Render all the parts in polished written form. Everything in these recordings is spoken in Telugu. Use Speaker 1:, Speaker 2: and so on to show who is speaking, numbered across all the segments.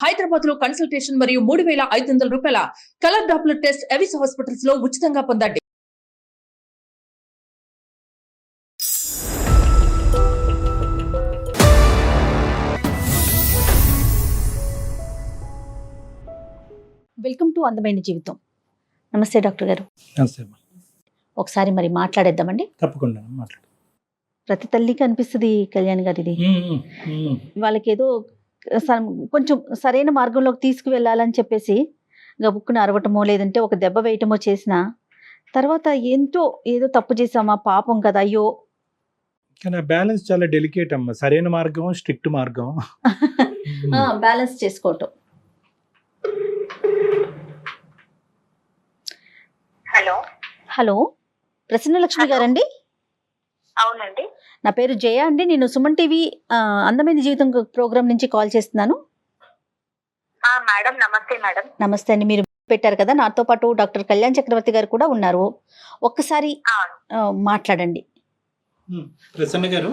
Speaker 1: హైదరాబాద్ లో కన్సల్టేషన్ మరియు 3,500 రూపాయల colour Doppler test Avis hospitals లో ఉచితంగా పొందండి.
Speaker 2: వెల్కమ్ టు అందమైన జీవితం. నమస్తే డాక్టర్ గారు.
Speaker 3: నమస్తే అమ్మా.
Speaker 2: ఒకసారి మరి మాట్లాడేద్దామండి.
Speaker 3: తప్పకుండా మాట్లాడు.
Speaker 2: ప్రతి తల్లికి అనిపిస్తుంది కళ్యాణ్ గారు, ఇది వాళ్ళకి ఏదో కొంచెం సరైన మార్గంలోకి తీసుకువెళ్ళాలని చెప్పేసి గబుక్కున అరవటమో లేదంటే ఒక దెబ్బ వేయటమో చేసిన తర్వాత ఏదో తప్పు చేసామా, పాపం కదా, అయ్యో.
Speaker 3: కానీ బ్యాలెన్స్ చాలా డెలికేట్ అమ్మా. సరైన మార్గం, స్ట్రిక్ట్ మార్గం
Speaker 2: బ్యాలెన్స్ చేసుకోవటం. హలో, ప్రసన్నలక్ష్మి గారండి?
Speaker 4: అవునండి.
Speaker 2: నా పేరు జయ అండి. నేను సుమన్ టీవీ అందమైన జీవితం ప్రోగ్రామ్ నుంచి కాల్ చేస్తున్నాను.
Speaker 4: మేడం నమస్తే. మేడం
Speaker 2: నమస్తే అండి. మీరు పెట్టారు కదా, నాతో పాటు డాక్టర్ కళ్యాణ్ చక్రవర్తి గారు కూడా ఉన్నారు. ఒక్కసారి మాట్లాడండి.
Speaker 3: ప్రసన్న గారు.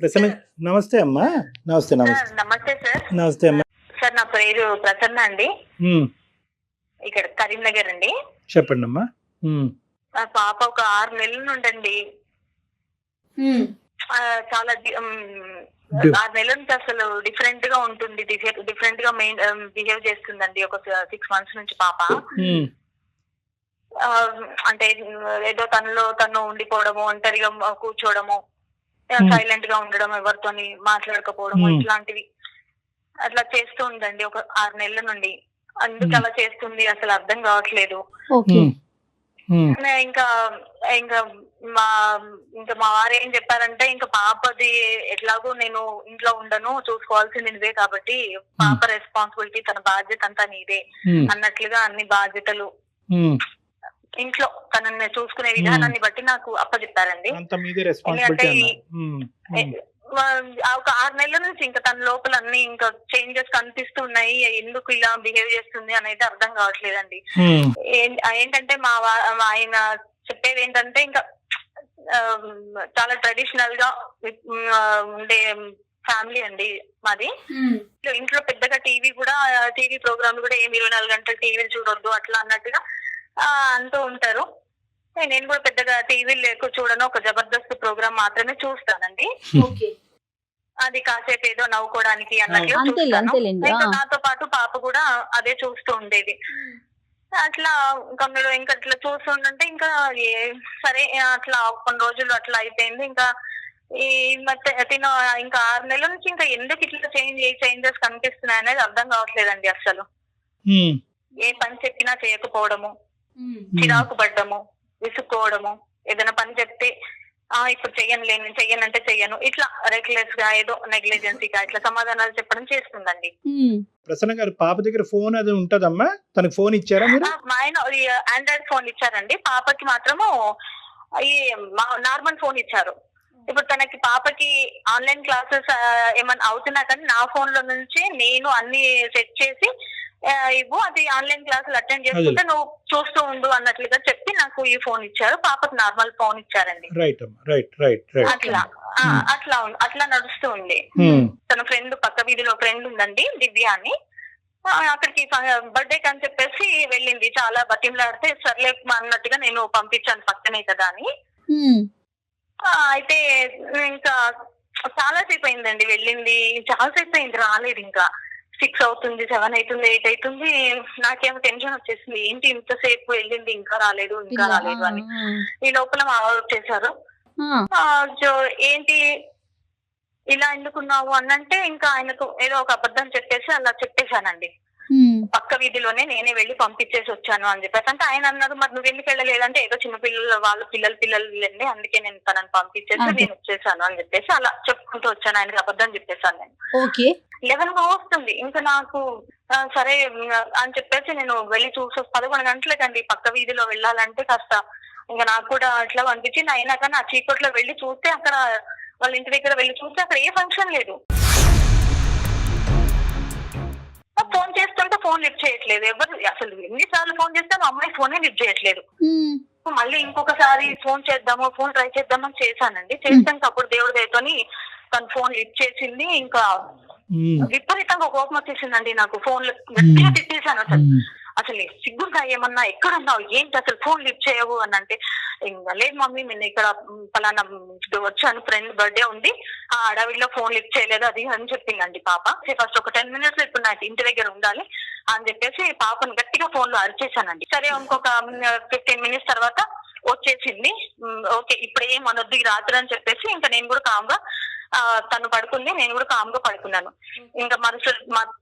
Speaker 3: ప్రసన్న, నమస్తే అమ్మా. నమస్తే. నమస్తే.
Speaker 4: నమస్తే సార్.
Speaker 3: నమస్తే అమ్మా.
Speaker 4: సార్ నా పేరు ప్రసన్న అండి. ఇక్కడ కరీంనగర్ అండి.
Speaker 3: చెప్పండి అమ్మా.
Speaker 4: మా పాప ఒక 6 నెలల నుండండి చాలా 6 నెలల నుంచి అసలు డిఫరెంట్ గా ఉంటుంది, డిఫరెంట్ గా బిహేవ్ చేస్తుందండి. ఒక 6 months నుంచి పాప అంటే ఏదో తను ఉండిపోవడము, ఒంటరిగా కూర్చోవడము, సైలెంట్ గా ఉండడం, ఎవరితోని మాట్లాడకపోవడము, ఇట్లాంటివి అట్లా చేస్తూ ఉందండి ఒక 6 నెలల నుండి. అందుకు అలా చేస్తుంది, అసలు అర్థం కావట్లేదు. ఇంకా ఇంకా మా వారు ఏం చెప్పారంటే, ఇంకా పాపది ఎట్లాగో నేను ఇంట్లో ఉండను, చూసుకోవాల్సింది నువ్వే కాబట్టి పాప రెస్పాన్సిబిలిటీ, తన బాధ్యత అంతా నీదే అన్నట్లుగా అన్ని బాధ్యతలు ఇంట్లో తనని చూసుకునే విధానాన్ని బట్టి నాకు అప్పచెప్పారండి. ఎందుకంటే ఒక 6 నెలల నుంచి ఇంకా తన లోపల అన్ని ఇంకా చేంజెస్ కనిపిస్తున్నాయి. ఎందుకు ఇలా బిహేవ్ చేస్తుంది అనేది అర్థం కావట్లేదండి. ఏంటంటే ఆయన చెప్పేది ఏంటంటే, ఇంకా చాలా ట్రెడిషనల్ గా ఉండే ఫ్యామిలీ అండి మాది. ఇంట్లో పెద్దగా టీవీ ప్రోగ్రామ్ కూడా ఏమి 24 గంటలు టీవీలు చూడొద్దు అట్లా అన్నట్టుగా అంటూ ఉంటారు. నేను కూడా పెద్దగా టీవీలు చూడను, ఒక జబర్దస్త్ ప్రోగ్రామ్ మాత్రమే చూస్తానండి. అది కాసేపు ఏదో నవ్వుకోవడానికి అన్నట్లు చూస్తాను. ఇంకా నాతో పాటు పాప కూడా అదే చూస్తూ ఉండేది. అట్లా ఇంకా అట్లా చూస్తుంటే ఇంకా సరే అట్లా కొన్ని రోజులు అట్లా అయిపోయింది. ఇంకా ఈ తిన ఇంకా 6 నెలల నుంచి ఇంకా ఎందుకు ఇట్లా చేంజెస్ కనిపిస్తున్నాయి అనేది అర్థం కావట్లేదండి. అసలు ఏ పని చెప్పినా చేయకపోవడము, చిరాకు పడ్డము, విసుక్కోవడము, ఏదైనా పని చెప్తే ఇప్పుడు చెయ్యనంటే చెయ్యను, ఇట్లా రెక్లెస్ గా ఏదో నెగ్లిజెన్సీగా ఇట్లా సమాధానాలు చెప్పడం చేస్తుందండి.
Speaker 3: ప్రసన్న గారు, పాప దగ్గర ఫోన్ అది ఉంటదమ్మా? తనకు ఫోన్ ఇచ్చారా మీరు?
Speaker 4: మా ఆయన ఆండ్రాయిడ్ ఫోన్ ఇచ్చారండి. పాపకి మాత్రము ఈ నార్మల్ ఫోన్ ఇచ్చారు. ఇప్పుడు పాపకి ఆన్లైన్ క్లాసెస్ ఏమన్నా అవుతున్నా కానీ నా ఫోన్ లో నుంచి నేను అన్ని సెట్ చేసి అది ఆన్లైన్ క్లాసులు అటెండ్ చేసుకుంటే నువ్వు చూస్తూ ఉండు అన్నట్లుగా చెప్పి నాకు ఈ ఫోన్ ఇచ్చారు. పాపకు నార్మల్ ఫోన్ ఇచ్చారండి. అట్లా నడుస్తూ ఉంది. తన ఫ్రెండ్, పక్క వీధిలో ఫ్రెండ్ ఉందండి, దివ్య అని. అక్కడికి బర్త్డే అని చెప్పేసి వెళ్ళింది. చాలా బతిమలాడితే సర్లే అన్నట్టుగా నేను పంపించాను, పక్కనే కదా అని. అయితే ఇంకా చాలాసేపు అయిందండి వెళ్ళింది. చాలాసేపు అయింది, రాలేదు. ఇంకా 6 అవుతుంది, 7 అవుతుంది, 8 అవుతుంది. నాకేమో టెన్షన్ వచ్చేసింది, ఏంటి ఇంతసేపు వెళ్ళింది ఇంకా రాలేదు అని. ఈ లోపల మా వారు వచ్చేసారు. ఏంటి ఇలా ఎందుకున్నావు అన్నంటే, ఇంకా ఆయనకు ఏదో ఒక అబద్ధం చెప్పేసి అలా చెప్పేశానండి. పక్క వీధిలోనే నేనే వెళ్ళి పంపించేసి వచ్చాను అని చెప్పేసి. అంటే ఆయన అన్నారు, మరి నువ్వు ఎందుకు వెళ్ళలేదంటే, ఏదో చిన్న వాళ్ళ పిల్లలు వెళ్ళండి, అందుకే నేను తనని పంపించేసి నేను వచ్చేసాను అని చెప్పేసి అలా చెప్పుకుంటూ వచ్చాను. ఆయనకి అబద్ధం చెప్పేశాను నేను. 11 వస్తుంది. ఇంకా నాకు సరే అని చెప్పేసి నేను వెళ్ళి 11 గంటలకండి పక్క వీధిలో వెళ్ళాలంటే కాస్త ఇంకా నాకు కూడా అట్లా అనిపించింది. అయినా కానీ ఆ చీకట్లో వెళ్ళి చూస్తే, అక్కడ వాళ్ళ ఇంటి దగ్గర వెళ్ళి చూస్తే అక్కడ ఏ ఫంక్షన్ లేదు. ఫోన్ చేస్తుంటే ఫోన్ లిఫ్ట్ చేయట్లేదు. ఎవరు అసలు ఎన్నిసార్లు ఫోన్ చేస్తే మా అమ్మాయి ఫోనే లిఫ్ట్ చేయట్లేదు. మళ్ళీ ఇంకొకసారి ఫోన్ ట్రై చేద్దామని చేశానండి. చేస్తాను అప్పుడు దేవుడి దయతోని తను ఫోన్ లిఫ్ట్ చేసింది. ఇంకా విపరీతంగా కోపం వచ్చేసిందండి నాకు. ఫోన్ గట్టిగా తిట్టేశాను. అసలు సిగ్గుగా ఏమన్నా ఎక్కడున్నావు, ఏంటి అసలు ఫోన్ లిఫ్ట్ చేయవు అని అంటే, ఇంకా లేదు మమ్మీ నేను ఇక్కడ పలానా వచ్చాను, ఫ్రెండ్ బర్త్డే ఉంది, ఆ అడవిలో ఫోన్ లిఫ్ట్ చేయలేదు అది అని చెప్పిందండి పాప. ఫస్ట్ ఒక 10 minutes ఇప్పుడు నాకు ఇంటి దగ్గర ఉండాలి అని చెప్పేసి పాపను గట్టిగా ఫోన్ లో అరిచేశానండి. సరే ఇంకొక 15 minutes తర్వాత వచ్చేసింది. ఓకే ఇప్పుడు ఏం అనొద్దు ఈ రాత్రి అని చెప్పేసి ఇంకా నేను కూడా కామ్గా తను పడుకుంది, నేను కూడా కామ్గా పడుకున్నాను. ఇంకా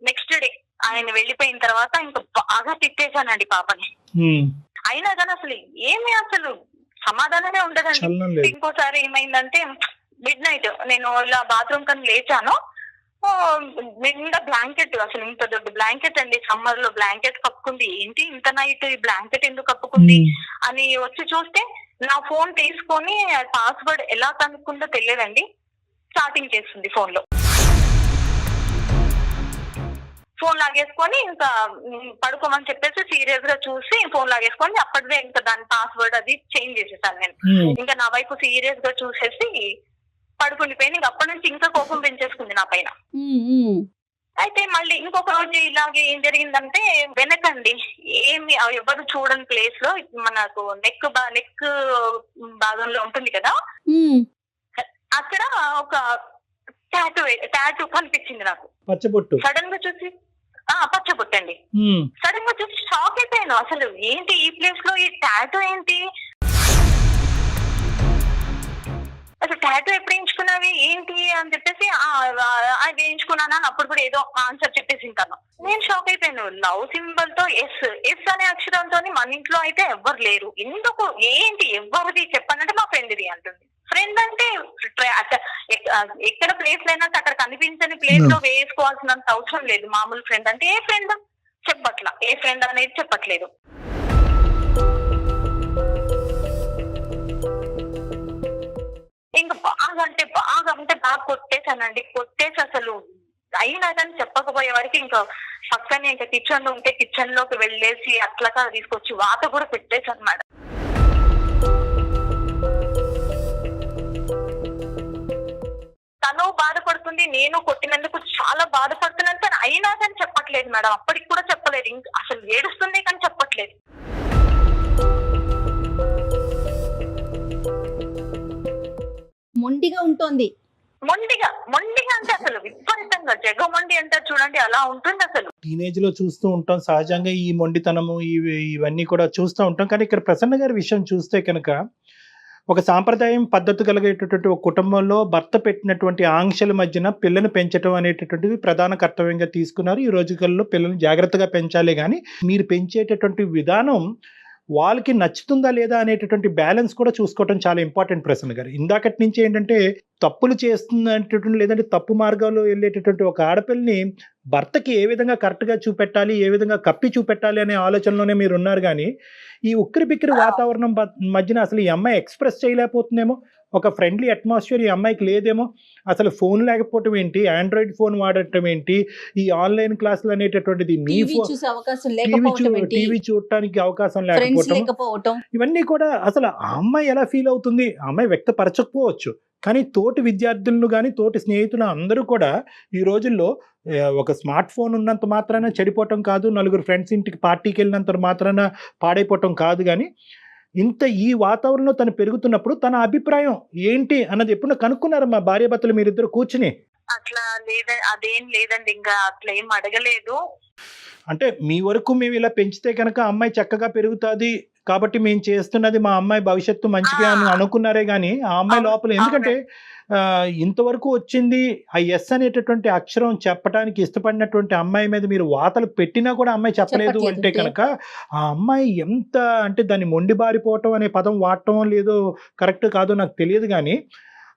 Speaker 4: నెక్స్ట్ డే ఆయన వెళ్ళిపోయిన తర్వాత ఇంకా బాగా తిట్టేశానండి పాపని. అయినా కానీ అసలు ఏమి అసలు సమాధానమే ఉండదండి. ఇంకోసారి ఏమైందంటే మిడ్-నైట్ నేను ఇలా బాత్రూమ్ కని లేచాను, నిండా బ్లాంకెట్, అసలు ఇంత దొడ్డ బ్లాంకెట్ అండి, సమ్మర్ లో బ్లాంకెట్ కప్పుకుంది. ఏంటి ఇంత నైట్ ఈ బ్లాంకెట్ ఎందుకు కప్పుకుంది అని వచ్చి చూస్తే నా ఫోన్ తీసుకొని పాస్వర్డ్ ఎలా కనుక్కుందో తెలియదండి, చాటింగ్ చేస్తుంది ఫోన్ లో. ఫోన్ లాగేసుకొని ఇంకా పడుకోమని చెప్పేసి సీరియస్ గా చూసి ఫోన్ లాగేసుకొని అప్పటిదే ఇంకా దాని పాస్వర్డ్ అది చేంజ్ చేసేసాను నేను. ఇంకా నా వైపు సీరియస్ గా చూసేసి పడుకుండిపోయింది. ఇంకా అప్పటి నుంచి ఇంకా కోపం పెంచేసుకుంది నా పైన. అయితే మళ్ళీ ఇంకొక రోజు ఇలాగే ఏం జరిగిందంటే, వెనకండి ఏమి ఎవరు చూడని ప్లేస్ లో మనకు నెక్ భాగంలో ఉంటుంది కదా, అక్కడ ఒక టాటూ కనిపించింది నాకు.
Speaker 3: పచ్చబొట్టు
Speaker 4: సడన్ గా చూసి పచ్చబొట్టు అండి. సడన్ గా చూసి షాక్ అయిపోయాను. అసలు ఏంటి ఈ ప్లేస్ లో ఈ టాటూ ఏంటి, అసలు టాటూ ఎప్పుడు వేయించుకున్నావి ఏంటి అని చెప్పేసి అది వేయించుకున్నాను అని అప్పుడు కూడా ఏదో ఆన్సర్ చెప్పేసి ఉంటాను. నేను షాక్ అయిపోయాను. లవ్ సింబల్ తో ఎస్ అనే అక్షరంతో మన ఇంట్లో అయితే ఎవ్వరు లేరు, ఎందుకు ఏంటి ఎవరిది చెప్పానంటే మా ఫ్రెండ్ది అంటుంది. ఫ్రెండ్ అంటే ఎక్కడ ప్లేస్ లేనా అక్కడ కనిపించని ప్లేస్ లో వేసుకోవాల్సినంత అవసరం లేదు. మామూలు ఫ్రెండ్ అంటే ఏ ఫ్రెండ్ చెప్పట్లా, ఏ ఫ్రెండ్ అనేది చెప్పట్లేదు. ఇంకా బాగా కొట్టేశానండి. కొట్టేసి అసలు అయినా కానీ చెప్పకపోయే వారికి ఇంకా పక్కనే ఇంకా కిచెన్ లో ఉంటే కిచెన్ లోకి వెళ్ళేసి అట్లగా తీసుకొచ్చి వాత కూడా పెట్టేశాను మేడం. తను బాధపడుతుంది, నేను కొట్టినందుకు చాలా బాధపడుతున్నాను, కానీ అయినా కానీ చెప్పట్లేదు మేడం. అప్పటికి కూడా చెప్పలేదు, ఇంకా అసలు ఏడుస్తుంది కానీ చెప్పట్లేదు.
Speaker 2: మొండిగా ఉంటుంది. మొండిగా అంటే అసలు విపరీతంగా జగమొండి అంటారు చూడండి, అలా ఉంటుంది అసలు.
Speaker 3: టీనేజ్ లో చూస్తూ ఉంటాం సహజంగా ఈ మొండితనము ఇవన్నీ కూడా చూస్తూ ఉంటాం. కానీ ఇక్కడ ప్రసన్న గారి విషయం చూస్తే కనుక ఒక సాంప్రదాయం పద్ధతి కలిగేటటువంటి ఒక కుటుంబంలో భర్త పెట్టినటువంటి ఆంక్షల మధ్యన పిల్లని పెంచడం అనేటటువంటిది ప్రధాన కర్తవ్యంగా తీసుకున్నారు. ఈ రోజుల్లో పిల్లల్ని జాగ్రత్తగా పెంచాలి, కానీ మీరు పెంచేటటువంటి విధానం వాళ్ళకి నచ్చుతుందా లేదా అనేటటువంటి బ్యాలెన్స్ కూడా చూసుకోవటం చాలా ఇంపార్టెంట్ ప్రసన్న గారు. ఇందాకటి నుంచి ఏంటంటే తప్పులు చేస్తున్నటువంటి లేదంటే తప్పు మార్గాల్లో వెళ్ళేటటువంటి ఒక ఆడపిల్లని భర్తకి ఏ విధంగా కరెక్ట్గా చూపెట్టాలి, ఏ విధంగా కప్పి చూపెట్టాలి అనే ఆలోచనలోనే మీరు ఉన్నారు. కానీ ఈ ఉక్కిరి బిక్కిరి వాతావరణం మధ్యన అసలు ఈ అమ్మాయి ఎక్స్ప్రెస్ చేయలేకపోతుందేమో, ఒక ఫ్రెండ్లీ అట్మాస్ఫియర్ ఈ అమ్మాయికి లేదేమో, అసలు ఫోన్ లేకపోవటం ఏంటి, ఆండ్రాయిడ్ ఫోన్ వాడటం ఏంటి, ఈ ఆన్లైన్ క్లాసులు అనేటటువంటిది, టీవీ చూడటానికి అవకాశం లేకపోవటం, ఇవన్నీ కూడా అసలు ఆ అమ్మాయి ఎలా ఫీల్ అవుతుంది, ఆ అమ్మాయి వ్యక్తపరచకపోవచ్చు. కానీ తోటి విద్యార్థులను కానీ తోటి స్నేహితులు అందరూ కూడా ఈ రోజుల్లో ఒక స్మార్ట్ ఫోన్ ఉన్నంత మాత్రాన చెడిపోవటం కాదు, నలుగురు ఫ్రెండ్స్ ఇంటికి పార్టీకి వెళ్ళినంత మాత్రాన పాడైపోవటం కాదు. కానీ ఇంత ఈ వాతావరణంలో తను పెరుగుతున్నప్పుడు తన అభిప్రాయం ఏంటి అన్నది ఎప్పుడు కనుక్కున్నారు మా భార్యాభర్తలు మీరిద్దరు కూర్చుని?
Speaker 4: అట్లా అదేం లేదండి, ఇంకా అట్లా ఏం అడగలేదు.
Speaker 3: అంటే మీ వరకు మేము ఇలా పెంచితే కనుక అమ్మాయి చక్కగా పెరుగుతుంది కాబట్టి మేము చేస్తున్నది మా అమ్మాయి భవిష్యత్తు మంచిగా అని అనుకున్నారే కానీ ఆ అమ్మాయి లోపల ఎందుకంటే ఇంతవరకు వచ్చింది ఆ ఎస్ అనేటటువంటి అక్షరం చెప్పడానికి ఇష్టపడినటువంటి అమ్మాయి మీద మీరు వాతలు పెట్టినా కూడా అమ్మాయి చెప్పలేదు అంటే కనుక ఆ అమ్మాయి ఎంత అంటే దాన్ని మొండిబారిపోవటం అనే పదం వాడటం లేదో కరెక్ట్ కాదో నాకు తెలియదు. కానీ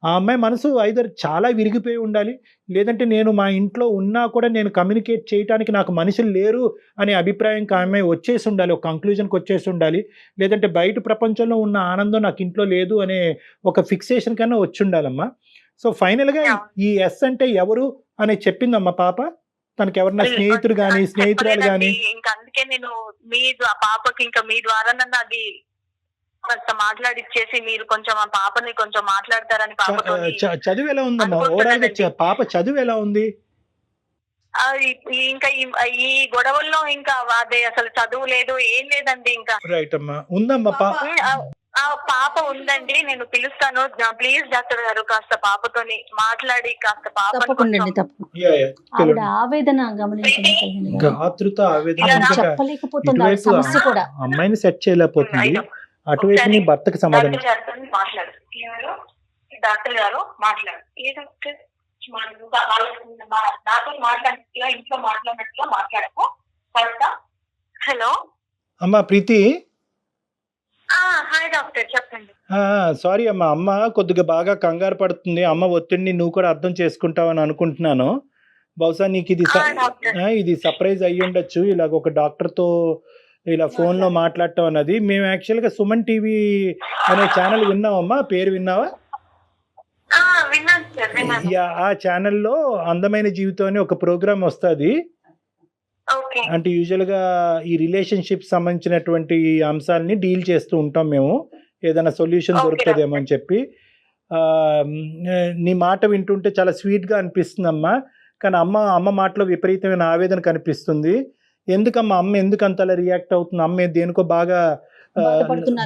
Speaker 3: ఆ అమ్మాయి మనసు ఐదర్ చాలా విరిగిపోయి ఉండాలి, లేదంటే నేను మా ఇంట్లో ఉన్నా కూడా నేను కమ్యూనికేట్ చేయడానికి నాకు మనుషులు లేరు అనే అభిప్రాయంకి ఆ అమ్మాయి వచ్చేసి ఉండాలి, ఒక కంక్లూజన్కి వచ్చేసి ఉండాలి, లేదంటే బయట ప్రపంచంలో ఉన్న ఆనందం నాకు ఇంట్లో లేదు అనే ఒక ఫిక్సేషన్ కన్నా వచ్చి ఉండాలమ్మా. సో ఫైనల్గా ఈ ఎస్ అంటే ఎవరు అని చెప్పిందమ్మా పాప? తనకి ఎవరన్నా స్నేహితుడు కానీ స్నేహితురాలు కానీ?
Speaker 4: ఇంకా అందుకే నేను మీ పాపకి ఇంకా మీ ద్వారా నన్ను అది మాట్లాడిచ్చేసి మీరు కొంచెం ఆ పాపని కొంచెం మాట్లాడతారని.
Speaker 3: చదువు ఎలా ఉందమ్మా ఓవరాల్ గా? పాప చదువు ఎలా ఉంది?
Speaker 4: ఇంకా ఈ గొడవల్లో ఇంకా అదే అసలు చదువు లేదు, ఏం లేదండి. ఇంకా
Speaker 3: రైట్ అమ్మా, ఉందమ్మా
Speaker 4: ఆ పాప ఉందండి, నేను పిలుస్తాను. ప్లీజ్ డాక్టర్ గారు కాస్త పాపతోని మాట్లాడి కాస్త
Speaker 2: తప్పకుండా అండి, ఆవిడ ఆవేదన గమనించండి కళ్యాణి గారు.
Speaker 3: ఆతృత ఆవేదన
Speaker 2: ఆవిడ చెప్పలేకపోతుంది, ఆవిడ సమస్య కూడా.
Speaker 3: అమ్మాయిని సెట్ చేయలేకపోతుంది, అటువైపు నీ భర్తకి సమాధానం.
Speaker 4: మాట్లాడు, డాక్టర్ గారు మాట్లాడు. ఏ డాక్టర్ నాతో మాట్లాడినట్టుగా, ఇంట్లో మాట్లాడినట్టుగా మాట్లాడకు. హలో
Speaker 3: అమ్మా ప్రీతి.
Speaker 4: హాయ్ డాక్టర్, చెప్పండి.
Speaker 3: సారీ అమ్మా, అమ్మ కొద్దిగా బాగా కంగారు పడుతుంది. అమ్మ ఒత్తిడిని నువ్వు కూడా అర్థం చేసుకుంటావని అనుకుంటున్నాను. బహుశా నీకు ఇది సర్ప్రైజ్ అయ్యి ఉండొచ్చు, ఇలాగ ఒక డాక్టర్తో ఇలా ఫోన్లో మాట్లాడటం అన్నది. మేము యాక్చువల్గా సుమన్ టీవీ అనే ఛానల్ విన్నామమ్మా, పేరు విన్నావా? ఆ ఛానల్లో అందమైన జీవితం అని ఒక ప్రోగ్రామ్ వస్తుంది. అంటే యూజువల్గా ఈ రిలేషన్షిప్ సంబంధించినటువంటి అంశాలని డీల్ చేస్తూ ఉంటాం మేము, ఏదైనా సొల్యూషన్ దొరుకుతుందేమో అని చెప్పి. నీ మాట వింటుంటే చాలా స్వీట్గా అనిపిస్తుంది అమ్మా, కానీ అమ్మ మాటలో విపరీతమైన ఆవేదన కనిపిస్తుంది. ఎందుకమ్మా, అమ్మ ఎందుకు అంతలా రియాక్ట్ అవుతుంది? అమ్మ దేనికో బాగా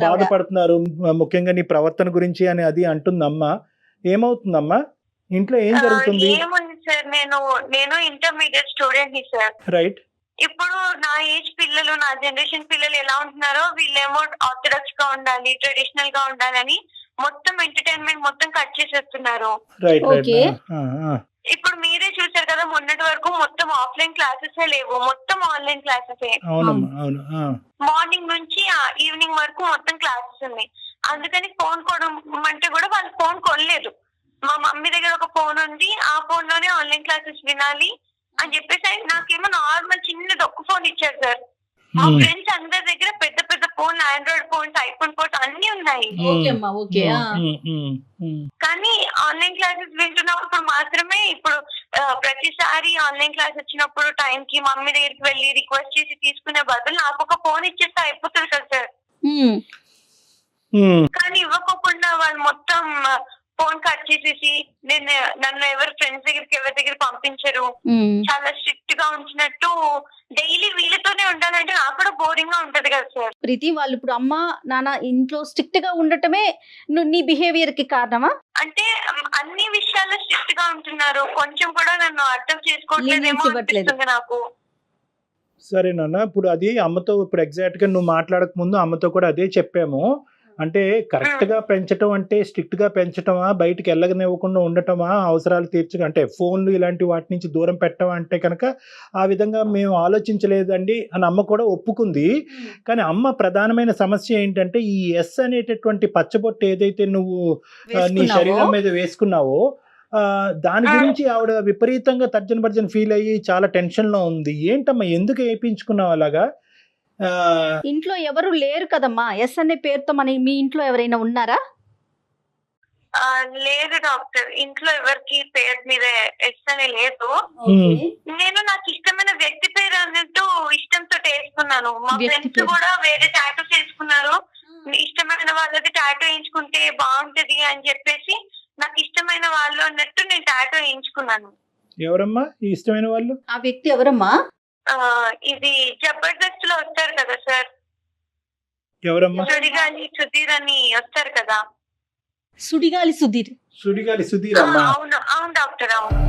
Speaker 3: బాధపడుతున్నారు, ముఖ్యంగా నీ ప్రవర్తన గురించి అని అది అంటుంది అమ్మ. ఏమవుతుందమ్మా, ఇంట్లో ఏం జరుగుతుంది?
Speaker 4: ఏముంది సార్, నేను ఇంటర్మీడియట్ స్టూడెంట్ ని సార్.
Speaker 3: రైట్.
Speaker 4: ఇప్పుడు నా ఏజ్ పిల్లలు, నా జనరేషన్ పిల్లలు ఎలా ఉంటున్నారో, వీళ్ళేమో ఆర్థడాక్స్ గా ఉండాలి, ట్రెడిషనల్ గా ఉండాలని మొత్తం ఎంటర్టైన్మెంట్ మొత్తం కట్ చేసేస్తున్నారు. ఇప్పుడు మీరే చూసారు కదా, మొన్నటి వరకు మొత్తం ఆఫ్లైన్ క్లాసెస్ లేవు, మొత్తం ఆన్లైన్ క్లాసెస్. మార్నింగ్ నుంచి ఈవినింగ్ వరకు మొత్తం క్లాసెస్ ఉన్నాయి. అందుకని ఫోన్ కొనమంటే కూడా వాళ్ళు ఫోన్ కొనలేదు. మా మమ్మీ దగ్గర ఒక ఫోన్ ఉంది, ఆ ఫోన్ లోనే ఆన్లైన్ క్లాసెస్ వినాలి అని చెప్పేసి నాకేమో నార్మల్ చిన్నది ఒక్క ఫోన్ ఇచ్చారు సార్. మా ఫ్రెండ్స్ అందరి దగ్గర పెద్ద పెద్ద phone, Android phones, iPhone phones అన్ని ఉన్నాయి. కానీ ఆన్లైన్ క్లాసెస్ వింటున్నప్పుడు మాత్రమే, ఇప్పుడు ప్రతిసారి ఆన్లైన్ క్లాస్ వచ్చినప్పుడు టైం కి మమ్మీ దగ్గరికి వెళ్ళి రిక్వెస్ట్ చేసి తీసుకునే బదులు నాకు ఒక ఫోన్ ఇచ్చేస్తే అయిపోతుంది కదా సార్. కానీ ఇవ్వకుండా వాళ్ళు మొత్తం ఫోన్ కట్ చేసేసి నన్ను ఎవరు ఫ్రెండ్స్ దగ్గరికి ఎవరి దగ్గర పంపించరు, చాలా స్ట్రిక్ట్ గా ఉంచినట్టు. డైలీ వీళ్ళతోనే ఉండాలంటే నాకు కూడా బోరింగ్ గా ఉంటది కదా సార్.
Speaker 2: ప్రీతి, వాళ్ళు ఇప్పుడు అమ్మ నాన్న ఇంట్లో స్ట్రిక్ట్ గా ఉండటమే నీ బిహేవియర్ కి కారణమా?
Speaker 4: అంటే అన్ని విషయాల్లో స్ట్రిక్ట్ గా ఉంటున్నారు, కొంచెం కూడా నన్ను అర్థం చేసుకోవట్లేదేమో అనిపిస్తుంది నాకు.
Speaker 3: సరే నాన్న, ఇప్పుడు అది అమ్మతో, ఇప్పుడు ఎగ్జాక్ట్ గా నువ్వు మాట్లాడక ముందు అమ్మతో కూడా అదే చెప్పాము. అంటే కరెక్ట్ గా పెంచటం అంటే స్ట్రిక్ట్ గా పెంచటమా, బయటకు వెళ్ళగనివ్వకుండా ఉండటమా, అవసరాలు తీర్చగా, అంటే ఫోన్లు ఇలాంటి వాటి నుంచి దూరం పెట్టమా అంటే కనుక ఆ విధంగా మేము ఆలోచించలేదండి అని అమ్మ కూడా ఒప్పుకుంది. కానీ అమ్మ ప్రధానమైన సమస్య ఏంటంటే ఈ ఎస్ అనేటటువంటి పచ్చబొట్టు ఏదైతే నువ్వు నీ శరీరం మీద వేసుకున్నావో దాని గురించి ఆవిడ విపరీతంగా తర్జన భర్జన ఫీల్ అయ్యి చాలా టెన్షన్ లో ఉంది. ఏంటమ్మా, ఎందుకు వేయించుకున్నావు అలాగా?
Speaker 2: ఇంట్లో ఎవరు లేరు కదమ్మా, ఎస్ అనే పేరుతో మీ ఇంట్లో ఎవరైనా ఉన్నారా?
Speaker 4: లేదు డాక్టర్, ఇంట్లో ఎవరికి పేరు మీద ఎస్ అనే లేదు. నేను నాకు ఇష్టమైన వ్యక్తి పేరు అన్నట్టు ఇష్టంతో వేసుకున్నాను. మా ఫ్రెండ్స్ కూడా వేరే టాటూస్ వేసుకున్నారు. ఇష్టమైన వాళ్ళది టాటూ వేయించుకుంటే బాగుంటది అని చెప్పేసి నాకు ఇష్టమైన వాళ్ళు అన్నట్టు నేను టాటూ వేయించుకున్నాను.
Speaker 3: ఎవరమ్మా ఈ ఇష్టమైన వాళ్ళు?
Speaker 2: ఆ వ్యక్తి ఎవరమ్మా?
Speaker 4: ఇది జబర్దస్త్ లో వస్తారు కదా సార్,
Speaker 3: ఎవరమ్మా?
Speaker 4: సుడిగాలి సుధీర్ అని వస్తారు కదా.
Speaker 2: సుడిగాలి సుధీర్?
Speaker 3: సుడిగాలి సుధీర్ అమ్మా.
Speaker 4: అవును అవును డాక్టర్, అవును.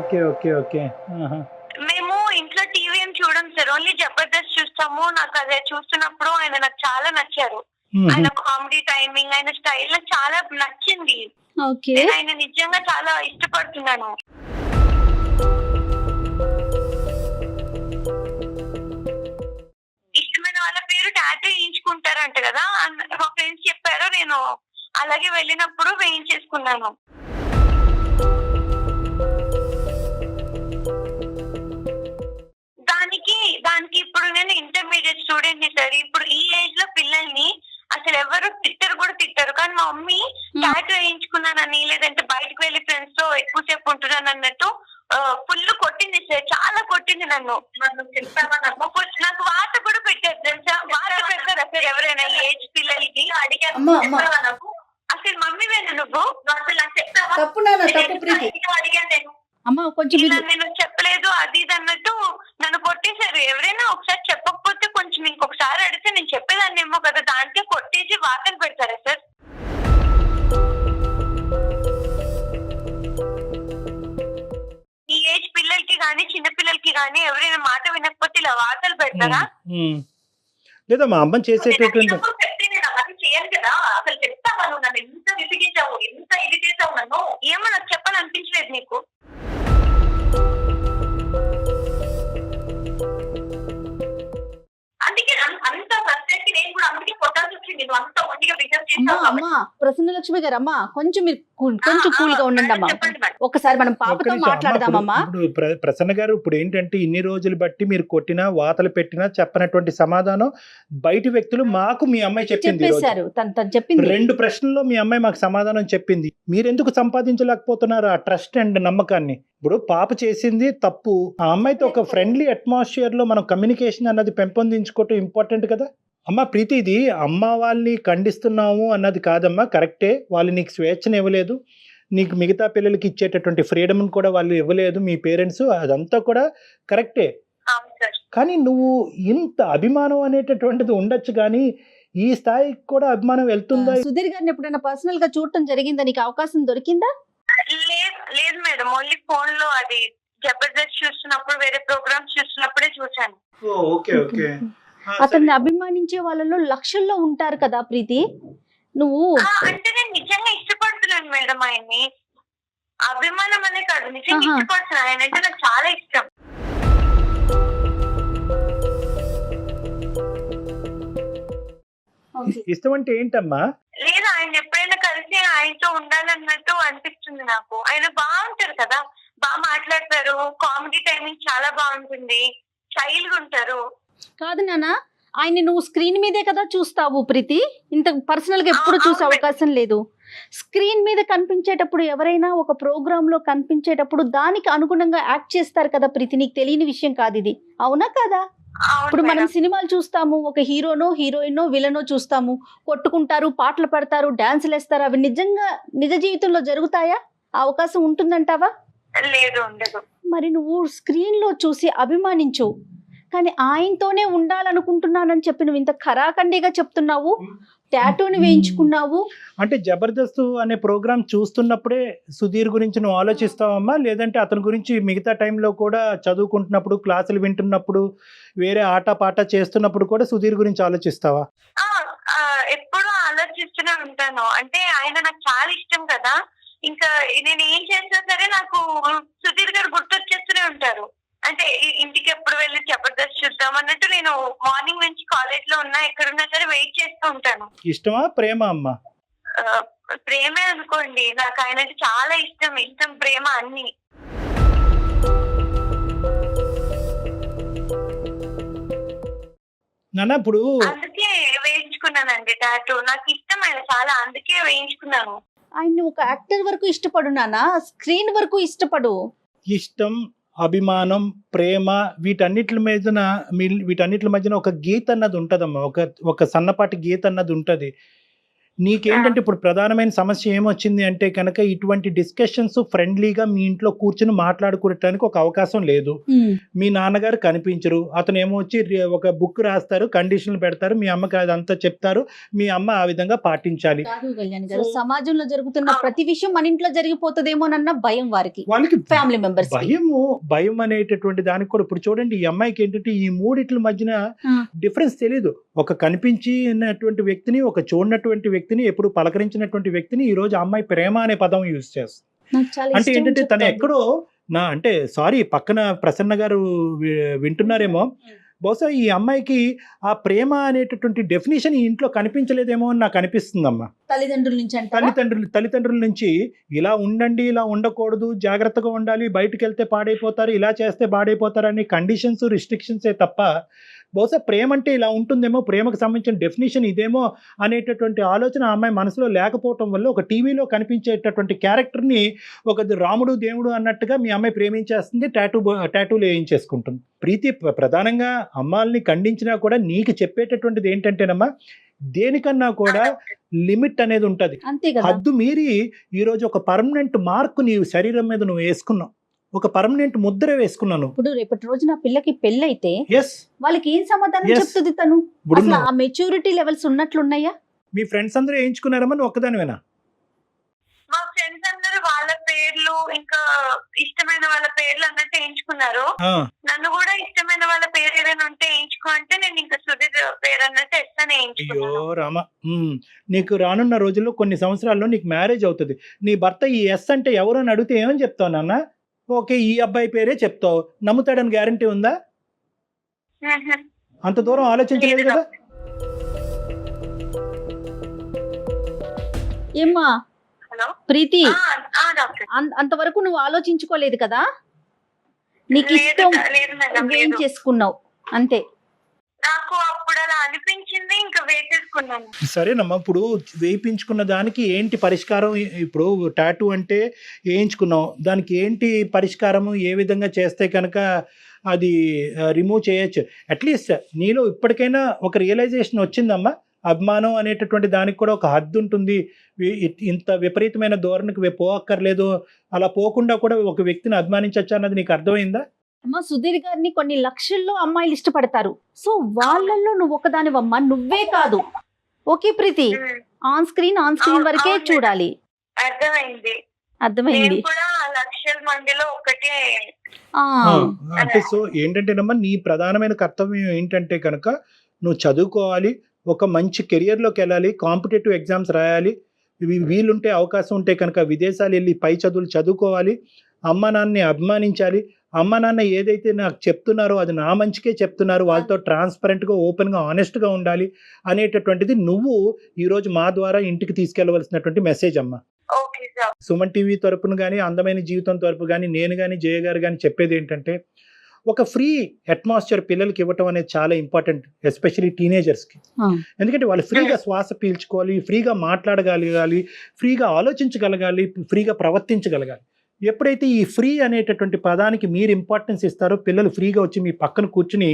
Speaker 3: Okay okay okay.
Speaker 4: మేము ఇంట్లో టీవీ ఏం చూడం సార్, ఓన్లీ జబర్దస్త్ చూస్తాము. నాకు అదే చూస్తున్నప్పుడు ఆయన నాకు చాలా నచ్చారు. ఆయన కామెడీ టైమింగ్, ఆయన స్టైల్ నాకు చాలా నచ్చింది. నేను ఆయన నిజంగా చాలా ఇష్టపడుతున్నాను. ఇష్టమైన వాళ్ళ పేరు టాటూ వేయించుకుంటారంట కదా, మా ఫ్రెండ్స్ చెప్పారు. నేను అలాగే వెళ్ళినప్పుడు వేయించేసుకున్నాను. దానికి ఇప్పుడు నేను ఇంటర్మీడియట్ స్టూడెంట్ ని సార్. ఇప్పుడు ఈ ఏజ్ లో పిల్లల్ని అసలు ఎవరు తిట్టరు. కానీ మా మమ్మీ టాటూ వేయించుకున్నానని, లేదంటే బయటకు వెళ్ళి ఫ్రెండ్స్ తో ఎక్కువసేపు ఉంటున్నాను అన్నట్టు ఫుల్ కొట్టింది సార్. నన్ను చెప్తావా నాకు వాత కూడా పెట్టారు తెలుసా, వాత పెడతారు అసలు ఎవరైనా ఏజ్ పిల్లలకి అడిగాను నాకు అసలు మమ్మీ వేను నువ్వు అసలు నాకు చెప్తావా
Speaker 2: తప్పు నాన్న, తప్పు ప్రీతి.
Speaker 4: అడిగాను నేను
Speaker 2: అమ్మ కొంచెం
Speaker 4: ఇలా నేను చెప్పలేదు అది ఇది అన్నట్టు నన్ను కొట్టేశారు. ఎవరైనా ఒకసారి చెప్పకపోతే కొంచెం ఇంకొకసారి అడిగితే నేను చెప్పేదాన్ని ఏమో కదా, దాంట్లో కొట్టేసి వాతలు పెడతారా సార్? ఈ ఏజ్ పిల్లలకి గానీ చిన్న పిల్లలకి గానీ ఎవరైనా మాట వినకపోతే ఇలా వాతలు పెడతారా?
Speaker 3: లేదా మా అమ్మ చేసేటటువంటి
Speaker 4: చెప్తే నేను అవన్నీ చేయను కదా. అసలు చెప్తావా నువ్వు నన్ను ఎంత విసిగించావు, ఎంత ఇది చేసావు, నన్ను ఏమో నాకు చెప్పాలనిపించలేదు నీకు. అందుకే అంత ఫ్రస్ట్రేట్ నేను కూడా అందుకే కొట్టాల్సి వచ్చింది. నువ్వు అంత ఒంటిగా బిహేవ్ చేసావు.
Speaker 2: అమ్మా ప్రసన్నలక్ష్మి గారు, అమ్మా కొంచెం మీరు కొంచెం కూల్ గా ఉండండి అమ్మా.
Speaker 4: చెప్పండి మేడం.
Speaker 2: ఒకసారి మనం
Speaker 3: ఒక్క
Speaker 2: పాపతో
Speaker 3: నిమిషం,
Speaker 2: మాట్లాడదామమ్మా.
Speaker 3: ఇప్పుడు ప్రసన్న గారు ఇప్పుడు ఏంటంటే ఇన్ని రోజులు బట్టి మీరు కొట్టినా వాతలు పెట్టినా చెప్పనటువంటి సమాధానం బయట వ్యక్తులు మాకు మీ అమ్మాయి చెప్పింది. ఈ రోజు
Speaker 2: చెప్పేశారు, తను చెప్పింది.
Speaker 3: 2 ప్రశ్నల్లో మీ అమ్మాయి మాకు సమాధానం చెప్పింది. మీరెందుకు సంపాదించలేకపోతున్నారు ఆ ట్రస్ట్ అండ్ నమ్మకాన్ని? ఇప్పుడు పాప చేసింది తప్పు, ఆ అమ్మాయితో ఒక ఫ్రెండ్లీ అట్మాస్ఫియర్ లో మనం కమ్యూనికేషన్ అన్నది పెంపొందించుకోవటం ఇంపార్టెంట్ కదా. అమ్మా ప్రీతి, ఇది అమ్మ వాళ్ళని ఖండిస్తున్నాము అన్నది కాదమ్మా, కరెక్టే. వాళ్ళు నీకు స్వేచ్ఛను ఇవ్వలేదు, నీకు మిగతా పిల్లలకి ఇచ్చేటటువంటి ఫ్రీడమ్ కూడా వాళ్ళు ఇవ్వలేదు మీ పేరెంట్స్, అదంతా కూడా కరెక్టే.
Speaker 4: అవును సార్.
Speaker 3: కానీ నువ్వు ఇంత అభిమానం అనేటటువంటిది ఉండొచ్చు, కానీ ఈ స్థాయికి కూడా అభిమానం వెళ్తుందా?
Speaker 2: సుధీర్ గారిని ఎప్పుడైనా పర్సనల్ గా చూడటం జరిగిందా? నీకు అవకాశం దొరికిందా?
Speaker 4: లేదు మేడం, ఓన్లీ ఫోన్ లో అది జబర్దస్త్ చూస్తున్నప్పుడు, వేరే ప్రోగ్రామ్స్ చూస్తున్నప్పుడే చూసాను.
Speaker 3: Okay okay.
Speaker 2: అతన్ని అభిమానించే వాళ్ళలో లక్షల్లో ఉంటారు కదా ప్రీతి. నువ్వు
Speaker 4: అంటే నేను నిజంగా ఇష్టపడుతున్నాను మేడం ఆయన్ని. అభిమానం అనే కాదు, నిజంగా
Speaker 2: ఆహా.
Speaker 4: ఇష్టపడుతున్నాను. ఆయన అంటే నాకు చాలా ఇష్టం.
Speaker 3: ఇష్టం అంటే ఏంటమ్మా?
Speaker 4: లేదు, ఆయన ఎప్పుడైనా కలిసి ఆయనతో ఉండాలన్నట్టు అనిపిస్తుంది నాకు. ఆయన బాగుంటారు కదా, బాగా మాట్లాడతారు, కామెడీ టైమింగ్ చాలా బాగుంటుంది, స్టైల్ గా ఉంటారు.
Speaker 2: కాదు నాన్న, ఆయన నువ్వు స్క్రీన్ మీదే కదా చూస్తావు ప్రీతి, ఇంత పర్సనల్ గా ఎప్పుడు చూసే అవకాశం లేదు. స్క్రీన్ మీద కనిపించేటప్పుడు, ఎవరైనా ఒక ప్రోగ్రామ్ లో కనిపించేటప్పుడు దానికి అనుగుణంగా యాక్ట్ చేస్తారు కదా ప్రీతి. నీకు తెలియని విషయం కాదు ఇది, అవునా కదా? ఇప్పుడు మనం సినిమాలు చూస్తాము, ఒక హీరోనో హీరోయినో విలనో చూస్తాము, కొట్టుకుంటారు, పాటలు పెడతారు, డాన్సులు వేస్తారు. అవి నిజంగా నిజ జీవితంలో జరుగుతాయా? ఆ అవకాశం ఉంటుందంటావా?
Speaker 4: లేదు, ఉండదు.
Speaker 2: మరి నువ్వు స్క్రీన్ లో చూసి అభిమానించు, కానీ ఆయనతోనే ఉండాలనుకుంటున్నానని చెప్పి నువ్వు ఇంత ఖరాఖండిగా చెప్తున్నావు. టాటూని వేయించుకున్నావు.
Speaker 3: అంటే జబర్దస్త్ అనే ప్రోగ్రామ్ చూస్తున్నప్పుడే సుధీర్ గురించి నువ్వు ఆలోచిస్తావమ్మా, లేదంటే అతని గురించి మిగతా టైంలో కూడా చదువుకుంటున్నప్పుడు, క్లాసులు వింటున్నప్పుడు, వేరే ఆట పాట చేస్తున్నప్పుడు కూడా సుధీర్ గురించి ఆలోచిస్తావా?
Speaker 4: ఎప్పుడు ఆలోచిస్తూనే ఉంటాను. అంటే ఆయన నాకు చాలా ఇష్టం కదా, ఇంకా నేను ఏం చేసినా సరే నాకు సుధీర్ గారు గుర్తొచ్చేస్తూనే ఉంటారు. అంటే ఇంటికి ఎప్పుడు వెళ్ళి జబర్దస్త్ చూద్దాం అన్నట్టు నేను మార్నింగ్ నుంచి కాలేజ్ లో ఉన్నా, ఎక్కడున్నా సరే వెయిట్ చేస్తూ ఉంటాను.
Speaker 3: ఇష్టమా ప్రేమ అమ్మా?
Speaker 4: ప్రేమే అనుకోండి, నాకు ఆయన అంటే చాలా ఇష్టం. ఇష్టం, ప్రేమ అన్ని.
Speaker 3: నాన్న ఇప్పుడు
Speaker 4: అందుకే వేయించుకున్నానండి టాటూ. నాకు ఇష్టం ఆయన చాలా, అందుకే వేయించుకున్నాను.
Speaker 2: ఆయన్ని ఒక యాక్టర్ వరకు ఇష్టపడు నాన్న, స్క్రీన్ వరకు ఇష్టపడు.
Speaker 3: ఇష్టం, అభిమానం, ప్రేమ, వీటన్నిటి మధ్యన ఒక గీత అన్నది ఉంటదమ్మా, ఒక సన్నపాటి గీత అన్నది ఉంటది. నీకేంటంటే ఇప్పుడు ప్రధానమైన సమస్య ఏమొచ్చింది అంటే కనుక ఇటువంటి డిస్కషన్స్ ఫ్రెండ్లీగా మీ ఇంట్లో కూర్చుని మాట్లాడుకోవటానికి ఒక అవకాశం లేదు. మీ నాన్నగారు కనిపించరు, అతను ఏమో వచ్చి ఒక బుక్ రాస్తారు, కండిషన్లు పెడతారు, మీ అమ్మకి అదంతా చెప్తారు, మీ అమ్మ ఆ విధంగా పాటించాలి.
Speaker 2: సమాజంలో జరుగుతున్న ప్రతి విషయం మన ఇంట్లో జరిగిపోతుందేమోనన్న భయం వారికి,
Speaker 3: వాళ్ళకి
Speaker 2: ఫ్యామిలీ మెంబర్స్.
Speaker 3: భయం అనేటటువంటి దానికి కూడా ఇప్పుడు చూడండి, ఈ అమ్మాయికి ఏంటంటే ఈ మూడిట్ల మధ్యన డిఫరెన్స్ తెలియదు. ఒక కనిపించినటువంటి వ్యక్తిని, ఒక చూడనటువంటి వ్యక్తిని, ఎప్పుడు పలకరించినటువంటి వ్యక్తిని ఈ రోజు అమ్మాయి ప్రేమ అనే పదం యూజ్ చేస్తుంది. అంటే ఏంటంటే తను ఎక్కడో అంటే సారీ పక్కన ప్రసన్న గారు వింటున్నారేమో, బహుశా ఈ అమ్మాయికి ఆ ప్రేమ అనేటటువంటి డెఫినేషన్ ఈ ఇంట్లో కనిపించలేదేమో అని నాకు అనిపిస్తుందమ్మా.
Speaker 2: తల్లిదండ్రుల నుంచి అంటారా?
Speaker 3: తల్లిదండ్రుల నుంచి ఇలా ఉండండి, ఇలా ఉండకూడదు, జాగ్రత్తగా ఉండాలి, బయటకు వెళ్తే పాడైపోతారు, ఇలా చేస్తే పాడైపోతారు అనే కండిషన్స్ రిస్ట్రిక్షన్సే తప్ప బహుశా ప్రేమ అంటే ఇలా ఉంటుందేమో, ప్రేమకు సంబంధించిన డెఫినేషన్ ఇదేమో అనేటటువంటి ఆలోచన ఆ అమ్మాయి మనసులో లేకపోవటం వల్ల ఒక టీవీలో కనిపించేటటువంటి క్యారెక్టర్ని ఒక రాముడు దేవుడు అన్నట్టుగా మీ అమ్మాయి ప్రేమించేస్తుంది, టాటూలు వేయించేసుకుంటుంది. ప్రీతి ప్రధానంగా అమ్మాయిల్ని ఖండించినా కూడా నీకు చెప్పేటటువంటిది ఏంటంటేనమ్మా, దేనికన్నా కూడా లిమిట్ అనేది ఉంటుంది.
Speaker 2: అంతే కదా.
Speaker 3: హద్దు మీరి ఈరోజు ఒక పర్మనెంట్ మార్కు నీ శరీరం మీద నువ్వు వేసుకున్నావు, ఒక పర్మనెంట్ ముద్ర వేసుకున్నాను.
Speaker 2: ఇప్పుడు రేపటి రోజు నా పిల్లకి పెళ్ళైతే
Speaker 3: ఎస్,
Speaker 2: వాళ్ళకి ఏం సమాధానం
Speaker 3: Yes.
Speaker 2: చెప్తుంది తను?
Speaker 3: ఇప్పుడు
Speaker 2: అసలు ఆ మెచ్యూరిటీ లెవెల్స్ ఉన్నట్లున్నాయా?
Speaker 3: మీ ఫ్రెండ్స్ అందరూ వేయించుకున్నారమ్మా, నువ్వు ఒక్కదానివేనా?
Speaker 4: మా ఫ్రెండ్స్ అందరూ వాళ్ళ పేర్లు ఇంకా ఇష్టమైన వాళ్ళ పేర్లు అన్నట్టు ఎంచుకున్నారు. నన్ను కూడా ఇష్టమైన వాళ్ళ పేరు ఏదైనా ఉంటే ఎంచుకో అంటే నేను ఇంకా సుధీర్ పేరు అన్నట్టు ఎస్తానే
Speaker 3: అయ్యో
Speaker 4: ఎంచుకున్నాను.
Speaker 3: రామ, నీకు రానున్న రోజుల్లో కొన్ని సంవత్సరాల్లో నీకు మ్యారేజ్ అవుతుంది. నీ భర్త ఈ ఎస్ అంటే ఎవరు అని అడిగితే ఏమని చెప్తావు నాన్న? ఓకే, ఈ అబ్బాయి పేరే చెప్తావు. నమ్ముతాడని గ్యారంటీ ఉందా? అంత దూరం ఆలోచించలేదు కదా.
Speaker 2: ఏమ్మా
Speaker 4: హలో
Speaker 2: ప్రీతి,
Speaker 4: డాక్టర్.
Speaker 2: అంతవరకు నువ్వు ఆలోచించుకోలేదు కదా? నీకు
Speaker 4: లేదు
Speaker 2: ఇష్టం
Speaker 4: లేదు మేడం,
Speaker 2: ఏం
Speaker 4: లేదు.
Speaker 2: చేసుకున్నావు అంతే.
Speaker 4: నాకు అప్పుడు అలా అనిపించింది, ఇంకా వేసేసుకున్నాను.
Speaker 3: సరేనమ్మా, ఇప్పుడు వేయించుకున్న దానికి ఏంటి పరిష్కారం? ఇప్పుడు టాటూ అంటే వేయించుకున్నావు, దానికి ఏంటి పరిష్కారము? ఏ విధంగా చేస్తే కనుక అది రిమూవ్ చేయొచ్చు? అట్లీస్ట్ నీలో ఇప్పటికైనా ఒక రియలైజేషన్ వచ్చిందమ్మా, అభిమానం అనేటటువంటి దానికి కూడా ఒక హద్దు ఉంటుంది, ఇంత విపరీతమైన ధోరణికి పోక్కర్లేదు, అలా పోకుండా కూడా ఒక వ్యక్తిని అభిమానించవచ్చు అన్నది నీకు అర్థమైందా?
Speaker 2: అమ్మ, సుధీర్ గారిని కొన్ని లక్షల్లో అమ్మాయిలు ఇష్టపడతారు. సో వాళ్ళల్లో నువ్వు ఒకదానివమ్మా, నువ్వే కాదు. ఓకే ప్రీతి, ఆన్ స్క్రీన్ వరకే
Speaker 4: అవును.
Speaker 2: చూడాలి.
Speaker 4: అర్థమైంది.
Speaker 2: అర్థమైంది.
Speaker 4: నేను కూడా లక్షల మందిలో ఒకటే.
Speaker 2: ఆ,
Speaker 3: అంటే సో ఏంటంటేనమ్మా, నీ ప్రధానమైన కర్తవ్యం ఏంటంటే కనుక నువ్వు చదువుకోవాలి, ఒక మంచి కెరియర్లోకి వెళ్ళాలి, కాంపిటేటివ్ ఎగ్జామ్స్ రాయాలి, వీలుంటే అవకాశం ఉంటే కనుక విదేశాలు వెళ్ళి పై చదువులు చదువుకోవాలి, అమ్మ నాన్నని అభిమానించాలి. అమ్మ నాన్న ఏదైతే నాకు చెప్తున్నారో అది నా మంచికే చెప్తున్నారు, వాళ్ళతో ట్రాన్స్పరెంట్గా, ఓపెన్గా, ఆనెస్ట్గా ఉండాలి అనేటటువంటిది నువ్వు ఈరోజు మా ద్వారా ఇంటికి తీసుకెళ్లవలసినటువంటి మెసేజ్ అమ్మ.
Speaker 4: Okay sir.
Speaker 3: సుమన్ టీవీ తరపున కానీ, అందమైన జీవితం తరపు కానీ, నేను కానీ, జయ గారు కానీ చెప్పేది ఏంటంటే, ఒక ఫ్రీ అట్మాస్ఫియర్ పిల్లలకి ఇవ్వటం అనేది చాలా ఇంపార్టెంట్, ఎస్పెషలీ టీనేజర్స్కి. ఎందుకంటే వాళ్ళు ఫ్రీగా శ్వాస పీల్చుకోవాలి, ఫ్రీగా మాట్లాడగలగాలి, ఫ్రీగా ఆలోచించగలగాలి, ఫ్రీగా ప్రవర్తించగలగాలి. ఎప్పుడైతే ఈ ఫ్రీ అనేటటువంటి పదానికి మీరు ఇంపార్టెన్స్ ఇస్తారో, పిల్లలు ఫ్రీగా వచ్చి మీ పక్కన కూర్చుని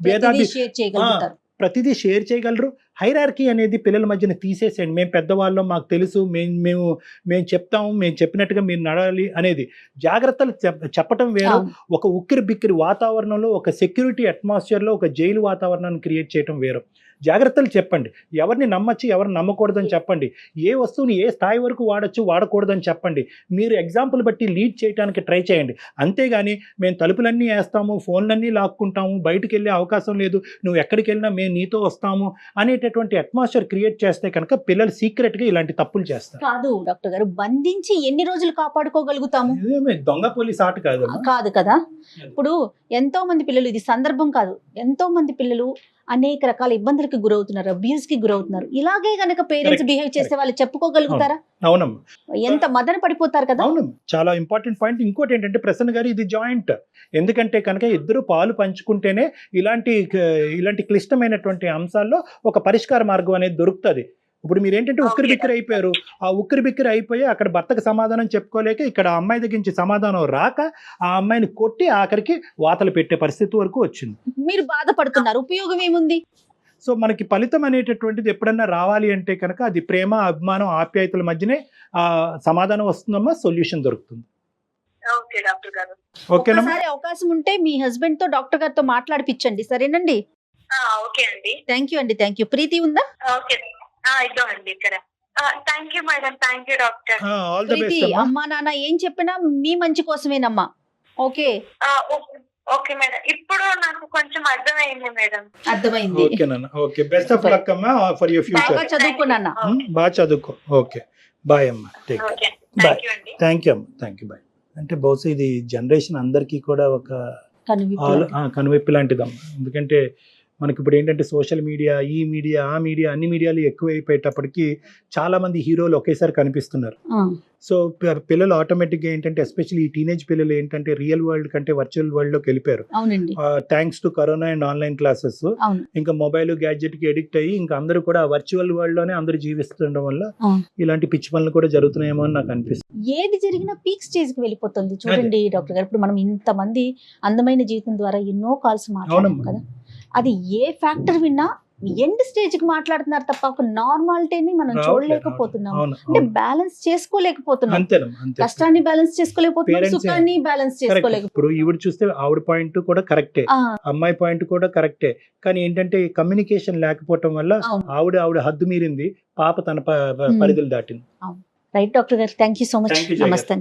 Speaker 2: ప్రతిదీ షేర్ చేయగలుగుతారు.
Speaker 3: ప్రతిదీ షేర్ చేయగలరు. హైరార్కీ అనేది పిల్లల మధ్యన తీసేసేయండి. మేము పెద్దవాళ్ళం, మాకు తెలుసు, మేము చెప్తాము, మేము చెప్పినట్టుగా మీరు నడాలి అనేది జాగ్రత్తలు చెప్పటం వేరు. ఒక ఉక్కిరి బిక్కిరి వాతావరణంలో, ఒక సెక్యూరిటీ అట్మాస్ఫియర్లో ఒక జైలు వాతావరణాన్ని క్రియేట్ చేయడం వేరు. జాగ్రత్తలు చెప్పండి, ఎవరిని నమ్మచ్చు, ఎవరిని నమ్మకూడదని చెప్పండి, ఏ వస్తువుని ఏ స్థాయి వరకు వాడచ్చు, వాడకూడదని చెప్పండి. మీరు ఎగ్జాంపుల్ బట్టి లీడ్ చేయడానికి ట్రై చేయండి. అంతేగాని మేము తలుపులన్నీ వేస్తాము, ఫోన్లన్నీ లాక్కుంటాము, బయటకు వెళ్ళే అవకాశం లేదు, నువ్వు ఎక్కడికి వెళ్ళినా మేము నీతో వస్తాము అనేటటువంటి అట్మాస్ఫియర్ క్రియేట్ చేస్తే కనుక పిల్లలు సీక్రెట్గా ఇలాంటి తప్పులు చేస్తారు.
Speaker 2: కాదు డాక్టర్ గారు, బంధించి ఎన్ని రోజులు కాపాడుకోగలుగుతాము?
Speaker 3: ఇదేమే దొంగ పోలీస్ ఆట కాదు.
Speaker 2: కాదు కదా. ఇప్పుడు ఎంతో మంది పిల్లలు, ఇది సందర్భం కాదు, ఎంతో మంది పిల్లలు అనేక రకాల ఇబ్బందులకి గురవుతున్నారు, అబ్యూస్ కి గురవుతున్నారు. ఇలాగే గనక పేరెంట్స్ బిహేవ్ చేస్తే వాళ్ళు చెప్పుకోగలుగుతారా?
Speaker 3: అవునమ్మా,
Speaker 2: ఎంత మదన పడిపోతారు కదా.
Speaker 3: అవును, చాలా ఇంపార్టెంట్ పాయింట్. ఇంకోటి ఏంటంటే, ప్రసన్న గారు, ఇది జాయింట్. ఎందుకంటే కనుక ఇద్దరు పాలు పంచుకుంటేనే ఇలాంటి క్లిష్టమైనటువంటి అంశాల్లో ఒక పరిష్కార మార్గం అనేది దొరుకుతుంది. ఇప్పుడు మీరు ఏంటంటే ఉక్కిరి బిక్కిరి అయిపోయారు. ఆ ఉక్కిరి బిక్కిరి అయిపోయి అక్కడ భర్తకు సమాధానం చెప్పుకోలేక, ఇక్కడ అమ్మాయి దగ్గర నుంచి సమాధానం రాక ఆ అమ్మాయిని కొట్టి ఆఖరికి వాతలు పెట్టే పరిస్థితి వరకు వచ్చింది.
Speaker 2: మీరు బాధపడుతున్నారు, ఉపయోగం ఏముంది?
Speaker 3: సో మనకి ఫలితం అనేటటువంటిది ఎప్పుడన్నా రావాలి అంటే కనుక అది ప్రేమ, అభిమానం, ఆప్యాయతల మధ్యనే ఆ సమాధానం వస్తుందమ్మా, సొల్యూషన్ దొరుకుతుంది.
Speaker 4: ఓకే డాక్టర్ గారు.
Speaker 3: ఓకేనా?
Speaker 2: ఒకసారి అవకాశం ఉంటే మీ హస్బెండ్ తో డాక్టర్ గారితో మాట్లాడిపించండి, సరేనండి?
Speaker 4: ఓకే అండి.
Speaker 2: థ్యాంక్ యూ అండి, థ్యాంక్ యూ. ప్రీతి ఉందా?
Speaker 4: ఓకే, ఇదో అండి ఇక్కడ. Thank you madam, thank you doctor.
Speaker 3: All the
Speaker 2: Preethi,
Speaker 3: best అమ్మా.
Speaker 2: అమ్మా నాన్న ఏం చెప్పినా మీ మంచి కోసమేనమ్మా. ఓకే,
Speaker 4: ఓకే మేడం, ఇప్పుడు నాకు కొంచెం అర్థమైంది మేడం.
Speaker 2: అర్థమైంది.
Speaker 3: ఓకే నాన్న, ఓకే, బెస్ట్ ఆఫ్ లక్ అమ్మా ఫర్ యువర్ ఫ్యూచర్.
Speaker 2: బాగా చదువుకున్నా.
Speaker 3: బాగా చదువుకో. ఓకే, బాయ్ అమ్మా, take
Speaker 4: okay,
Speaker 3: bye.
Speaker 4: Thank you అండి.
Speaker 3: థ్యాంక్ యూ అమ్మా, థ్యాంక్ యూ, బాయ్. అంటే బహుశా ఇది జనరేషన్ అందరికీ కూడా ఒక కనువిప్పు లాంటిదమ్మా. ఎందుకంటే మనకి ఇప్పుడు ఏంటంటే సోషల్ మీడియా, ఈ మీడియా, ఆ మీడియా, అన్ని మీడియాలు ఎక్కువైపోయేటప్పటికి చాలా మంది హీరోలు ఒకేసారి కనిపిస్తున్నారు. సో పిల్లలు ఆటోమేటిక్గా ఏంటంటే ఎస్పెషల్లీ ఈ టీనేజ్ పిల్లలు ఏంటంటే రియల్ వరల్డ్ కంటే వర్చువల్ వరల్డ్ లోకి వెళ్ళిపోయారు.
Speaker 2: అవునండి.
Speaker 3: Thanks to corona and online classes.
Speaker 2: అవును.
Speaker 3: ఇంకా మొబైల్ గ్యాడ్జెట్ కి ఎడిక్ట్ అయ్యి ఇంకా అందరూ కూడా వర్చువల్ వరల్డ్ లోనే అందరూ జీవిస్తుండడం వల్ల ఇలాంటి పిచ్చి పనులు కూడా జరుగుతున్నాయేమో అని నాకు అనిపిస్తుంది.
Speaker 2: ఏది జరిగినా పీక్ స్టేజ్ కి వెళ్ళిపోతుంది చూడండి డాక్టర్ గారు. ఇప్పుడు మనం ఇంతమంది అందమైన జీవితం ద్వారా ఎన్నో కాల్స్ మాట్లాడాం కదా, అది ఏ ఫ్యాక్టర్ విన్నా ఎండ్ స్టేజ్ కి మాట్లాడుతున్నారు తప్ప ఒక నార్మాలిటీని మనం చూడలేకపోతున్నాం. అంటే బ్యాలెన్స్ చేసుకోలేకపోతున్నాం. కష్టాన్ని బ్యాలెన్స్ చేసుకోలేకపోతున్నాం, సుఖాన్ని బ్యాలెన్స్ చేసుకోలేకపోతున్నాం.
Speaker 3: ఇప్పుడు ఈవిడ చూస్తే ఆవిడ పాయింట్ కూడా కరెక్టే, అమ్మాయి పాయింట్ కూడా కరెక్టే. కానీ ఏంటంటే కమ్యూనికేషన్ లేకపోవటం వల్ల ఆవిడ హద్దు మీరింది, పాప తన పరిధులు దాటింది.
Speaker 2: రైట్ డాక్టర్ గారు, థ్యాంక్ యూ సో మచ్. నమస్తే.